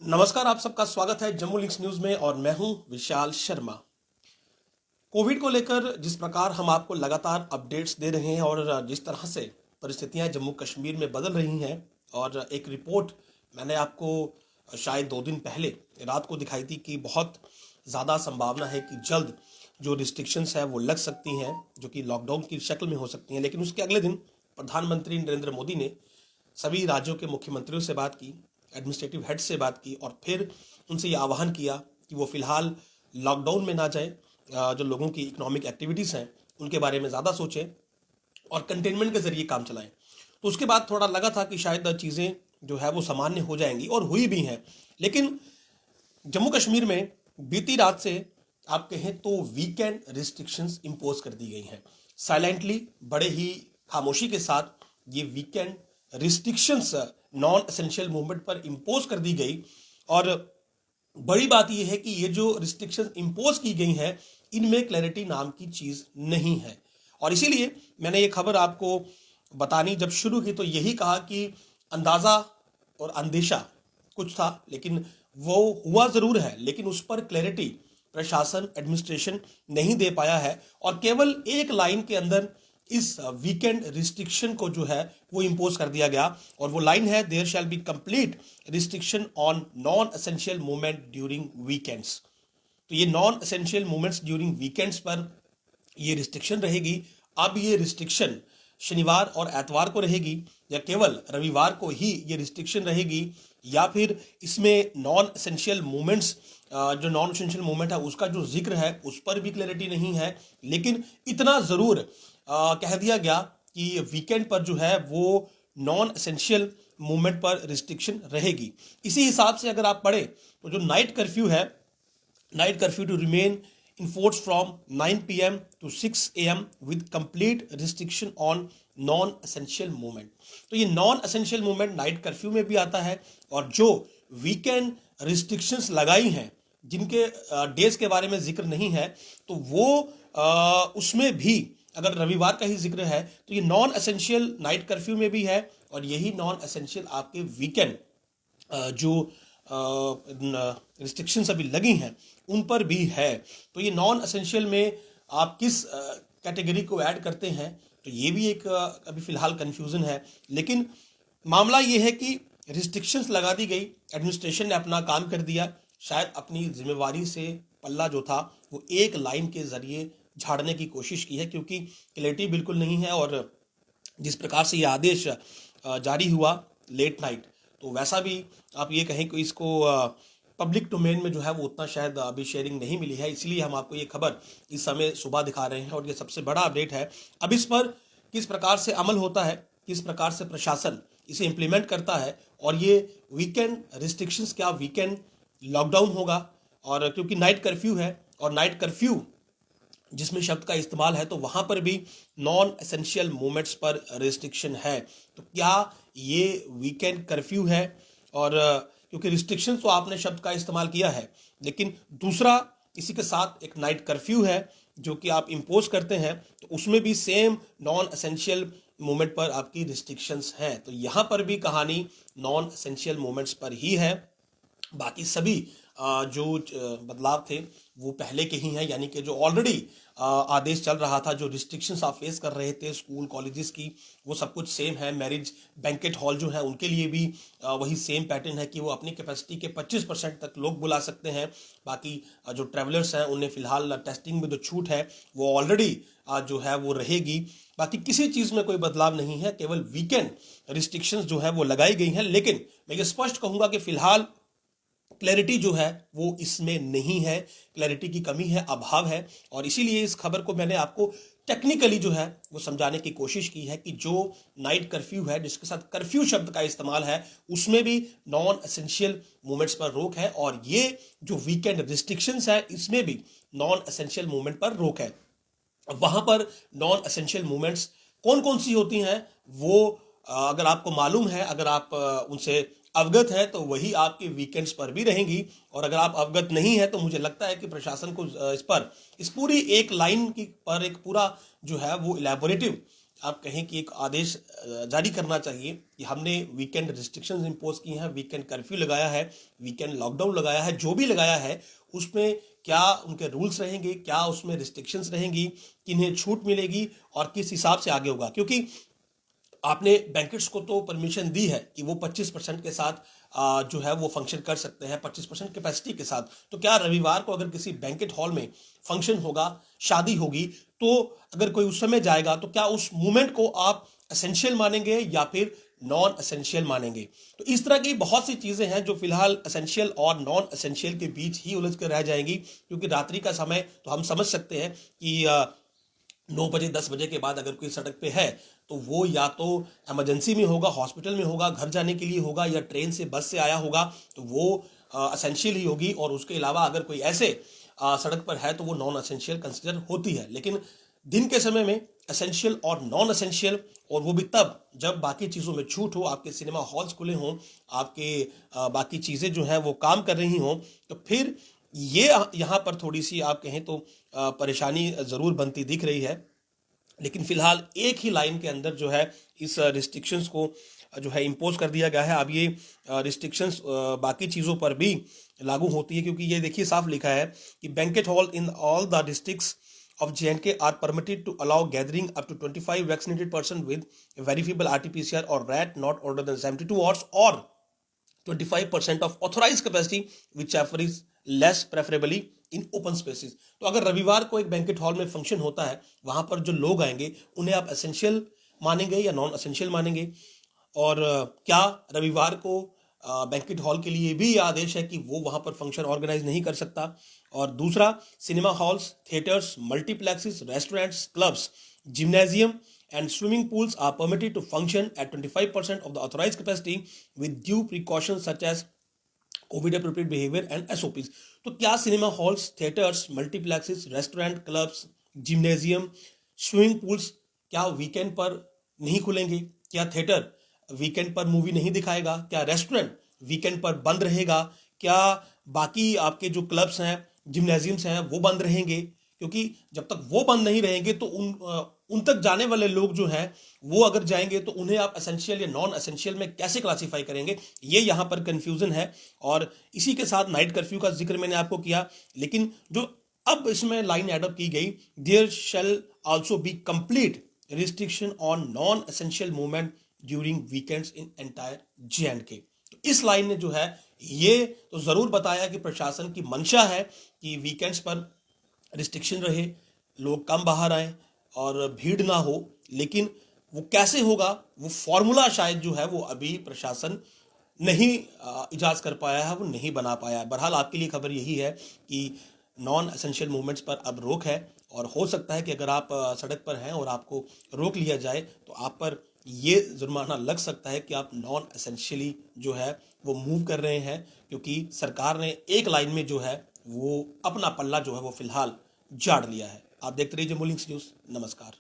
नमस्कार, आप सबका स्वागत है जम्मू लिंक्स न्यूज में और मैं हूं विशाल शर्मा। कोविड को लेकर जिस प्रकार हम आपको लगातार अपडेट्स दे रहे हैं और जिस तरह से परिस्थितियां जम्मू कश्मीर में बदल रही हैं, और एक रिपोर्ट मैंने आपको शायद 2 दिन पहले रात को दिखाई थी कि बहुत ज़्यादा संभावना है कि जल्द जो रिस्ट्रिक्शंस है वो लग सकती हैं, जो कि लॉकडाउन की शक्ल में हो सकती हैं। लेकिन उसके अगले दिन प्रधानमंत्री नरेंद्र मोदी ने सभी राज्यों के मुख्यमंत्रियों से बात की, एडमिनिस्ट्रेटिव हेड से बात की और फिर उनसे ये आह्वान किया कि वो फिलहाल लॉकडाउन में ना जाए, जो लोगों की इकोनॉमिक एक्टिविटीज़ हैं उनके बारे में ज़्यादा सोचें और कंटेनमेंट के जरिए काम चलाएं। तो उसके बाद थोड़ा लगा था कि शायद चीज़ें जो है वो सामान्य हो जाएंगी, और हुई भी हैं। लेकिन जम्मू कश्मीर में बीती रात से आप कहें तो वीकेंड रिस्ट्रिक्शंस इंपोज कर दी गई हैं। साइलेंटली, बड़े ही खामोशी के साथ ये weekend restrictions non essential movement पर इंपोज कर दी गई। और बड़ी बात यह है कि ये जो रिस्ट्रिक्शंस इंपोज की गई हैं इनमें क्लैरिटी नाम की चीज नहीं है। और इसीलिए मैंने ये खबर आपको बतानी जब शुरू की तो यही कहा कि अंदाजा और अंदेशा कुछ था, लेकिन वो हुआ जरूर है, लेकिन उस पर क्लैरिटी प्रशासन, एडमिनिस्ट्रेशन नहीं दे पाया है। और केवल एक लाइन के अंदर इस वीकेंड रिस्ट्रिक्शन को जो है वो इंपोज कर दिया गया, और वो लाइन है, there shall be complete restriction on non essential movement during weekends. तो ये non essential movements during weekends पर ये रिस्ट्रिक्शन रहेगी। अब ये रिस्ट्रिक्शन शनिवार और एतवार को रहेगी, या केवल रविवार को ही ये रिस्ट्रिक्शन रहेगी, या फिर इसमें नॉन एसेंशियल मूवमेंट्स, जो नॉन एसेंशियल मूवमेंट है उसका जो जिक्र है उस पर भी क्लैरिटी नहीं है। लेकिन इतना ज़रूर कह दिया गया कि वीकेंड पर जो है वो नॉन एसेंशियल मूवमेंट पर रिस्ट्रिक्शन रहेगी। इसी हिसाब से अगर आप पढ़ें तो जो नाइट कर्फ्यू है, night curfew to remain in force from 9 p.m. to 6 a.m. with complete restriction on non-essential movement। तो ये non essential movement night curfew में भी आता है, और जो वीकेंड रिस्ट्रिक्शंस लगाई हैं जिनके डेज के बारे में जिक्र नहीं है, तो वो उसमें भी अगर रविवार का ही जिक्र है तो ये नॉन एसेंशियल नाइट कर्फ्यू में भी है, और यही नॉन एसेंशियल आपके वीकेंड जो रिस्ट्रिक्शंस अभी लगी हैं उन पर भी है। तो ये नॉन एसेंशियल में आप किस कैटेगरी को ऐड करते हैं, तो ये भी एक अभी फिलहाल कंफ्यूजन है। लेकिन मामला ये है कि रिस्ट्रिक्शंस लगा दी गई, एडमिनिस्ट्रेशन ने अपना काम कर दिया, शायद अपनी जिम्मेवारी से पल्ला जो था वो एक लाइन के जरिए झाड़ने की कोशिश की है, क्योंकि क्लैरिटी बिल्कुल नहीं है। और जिस प्रकार से ये आदेश जारी हुआ लेट नाइट, तो वैसा भी आप ये कहें कि इसको पब्लिक डोमेन में जो है वो उतना शायद अभी शेयरिंग नहीं मिली है, इसलिए हम आपको ये खबर इस समय सुबह दिखा रहे हैं। और ये सबसे बड़ा अपडेट है। अब इस पर किस प्रकार से अमल होता है, किस प्रकार से प्रशासन इसे इम्प्लीमेंट करता है, और ये वीकेंड रिस्ट्रिक्शंस क्या वीकेंड लॉकडाउन होगा, और क्योंकि नाइट कर्फ्यू है और नाइट कर्फ्यू जिसमें शब्द का इस्तेमाल है तो वहां पर भी नॉन एसेंशियल मूवमेंट्स पर रिस्ट्रिक्शन है। तो क्या ये वीकेंड कर्फ्यू है? और क्योंकि रिस्ट्रिक्शन तो आपने शब्द का इस्तेमाल किया है, लेकिन दूसरा इसी के साथ एक नाइट कर्फ्यू है जो कि आप इंपोज करते हैं, तो उसमें भी सेम नॉन एसेंशियल मूवमेंट पर आपकी रिस्ट्रिक्शंस हैं। तो यहाँ पर भी कहानी नॉन एसेंशियल मूवमेंट्स पर ही है। बाकी सभी जो बदलाव थे वो पहले के ही हैं, यानी कि जो ऑलरेडी आदेश चल रहा था, जो रिस्ट्रिक्शंस आप फेस कर रहे थे स्कूल कॉलेजेस की, वो सब कुछ सेम है। मैरिज बैंकेट हॉल जो है उनके लिए भी वही सेम पैटर्न है कि वो अपनी कैपेसिटी के 25% तक लोग बुला सकते हैं। बाकी जो ट्रैवलर्स हैं उन्हें फिलहाल टेस्टिंग में जो छूट है वो ऑलरेडी जो है वो रहेगी। बाकी किसी चीज़ में कोई बदलाव नहीं है, केवल वीकेंड रिस्ट्रिक्शंस जो है वो लगाई गई हैं। लेकिन मैं ये स्पष्ट कहूँगा कि फिलहाल क्लैरिटी जो है वो इसमें नहीं है, क्लैरिटी की कमी है, अभाव है। और इसीलिए इस खबर को मैंने आपको टेक्निकली जो है वो समझाने की कोशिश की है कि जो नाइट कर्फ्यू है जिसके साथ कर्फ्यू शब्द का इस्तेमाल है उसमें भी नॉन एसेंशियल मूवमेंट्स पर रोक है, और ये जो वीकेंड रिस्ट्रिक्शंस है इसमें भी नॉन एसेंशियल मूवमेंट पर रोक है। वहां पर नॉन एसेंशियल मूवमेंट्स कौन कौन सी होती हैं वो अगर आपको मालूम है, अगर आप उनसे अवगत है, तो वही आपके वीकेंड्स पर भी रहेंगी। और अगर आप अवगत नहीं है तो मुझे लगता है कि प्रशासन को इस पूरी एक लाइन की पर एक पूरा जो है वो इलेबोरेटिव आप कहें कि एक आदेश जारी करना चाहिए कि हमने वीकेंड रिस्ट्रिक्शंस इंपोज की हैं, वीकेंड कर्फ्यू लगाया है, वीकेंड लॉकडाउन लगाया है, जो भी लगाया है उसमें क्या उनके रूल्स रहेंगे, क्या उसमें रिस्ट्रिक्शंस रहेंगी, किन्हें छूट मिलेगी और किस हिसाब से आगे होगा। क्योंकि आपने बैंकेट्स को तो परमिशन दी है कि वो 25% के साथ जो है वो फंक्शन कर सकते हैं, 25% कैपेसिटी के साथ। तो क्या रविवार को अगर किसी बैंकेट हॉल में फंक्शन होगा, शादी होगी, तो अगर कोई उस समय जाएगा तो क्या उस मूवमेंट को आप एसेंशियल मानेंगे या फिर नॉन एसेंशियल मानेंगे? तो इस तरह की बहुत सी चीजें हैं जो फिलहाल एसेंशियल और नॉन एसेंशियल के बीच ही उलझ कर रह जाएंगी, क्योंकि रात्रि का समय तो हम समझ सकते हैं कि 9 बजे 10 बजे के बाद अगर कोई सड़क पे है तो वो या तो इमरजेंसी में होगा, हॉस्पिटल में होगा, घर जाने के लिए होगा, या ट्रेन से बस से आया होगा, तो वो असेंशियल ही होगी। और उसके अलावा अगर कोई ऐसे सड़क पर है तो वो नॉन असेंशियल कंसिडर होती है। लेकिन दिन के समय में एसेंशियल और नॉन एसेंशियल, और वो भी तब जब बाकी चीज़ों में छूट हो, आपके सिनेमा हॉल्स खुले हों, आपके बाकी चीज़ें जो हैं वो काम कर रही हों, तो फिर ये यहाँ पर थोड़ी सी आप कहें तो परेशानी ज़रूर बनती दिख रही है। लेकिन फिलहाल एक ही लाइन के अंदर जो है इस रिस्ट्रिक्शंस को जो है इम्पोज कर दिया गया है। अब ये रिस्ट्रिक्शंस बाकी चीज़ों पर भी लागू होती है, क्योंकि ये देखिए साफ लिखा है कि banquet hall in all the districts of JNK are permitted to allow gathering up to 25 vaccinated person with verifiable RT-PCR or RAT not older than 72 hours or 25% of authorized capacity whichever is less preferably in open spaces। तो अगर रविवार को एक banquet hall में function होता है, वहां पर जो लोग आएंगे उन्हें आप एसेंशियल मानेंगे या नॉन एसेंशियल मानेंगे? और क्या रविवार को बैंकेट हॉल के लिए भी आदेश है कि वो वहां पर फंक्शन ऑर्गेनाइज नहीं कर सकता? और दूसरा, cinema halls, theatres, multiplexes, restaurants, clubs, gymnasium and swimming pools are permitted to function at 25% of the authorized capacity with due precautions such as Covid appropriate behaviour and SOPs. तो क्या cinema halls, theatres, multiplexes, restaurant, clubs, gymnasium, swimming pools क्या weekend पर नहीं खुलेंगे? क्या theatre weekend पर movie नहीं दिखाएगा? क्या रेस्टोरेंट वीकेंड पर बंद रहेगा? क्या बाकी आपके जो क्लब्स हैं, जिम्नेजियम्स हैं, वो बंद रहेंगे? क्योंकि जब तक वो बंद नहीं रहेंगे तो उन तक जाने वाले लोग जो हैं वो अगर जाएंगे तो उन्हें आप एसेंशियल या नॉन एसेंशियल में कैसे क्लासिफाई करेंगे? ये यहाँ पर कंफ्यूजन है। और इसी के साथ नाइट कर्फ्यू का जिक्र मैंने आपको किया, लेकिन जो अब इसमें लाइन एडअप की गई, there shall also be complete restriction on non essential movement during weekends in entire JNK। तो इस लाइन ने जो है ये तो जरूर बताया कि प्रशासन की मंशा है कि वीकेंड्स पर रिस्ट्रिक्शन रहे, लोग कम बाहर आए और भीड़ ना हो। लेकिन वो कैसे होगा, वो फॉर्मूला शायद जो है वो अभी प्रशासन नहीं इजाज कर पाया है, वो नहीं बना पाया है। बहरहाल आपके लिए खबर यही है कि नॉन एसेंशियल मूवमेंट्स पर अब रोक है, और हो सकता है कि अगर आप सड़क पर हैं और आपको रोक लिया जाए तो आप पर ये जुर्माना लग सकता है कि आप नॉन एसेंशियली जो है वो मूव कर रहे हैं, क्योंकि सरकार ने एक लाइन में जो है वो अपना पल्ला जो है वो फिलहाल झाड़ लिया है। आप देखते रहिए जम्मू लिंक्स न्यूज़। नमस्कार।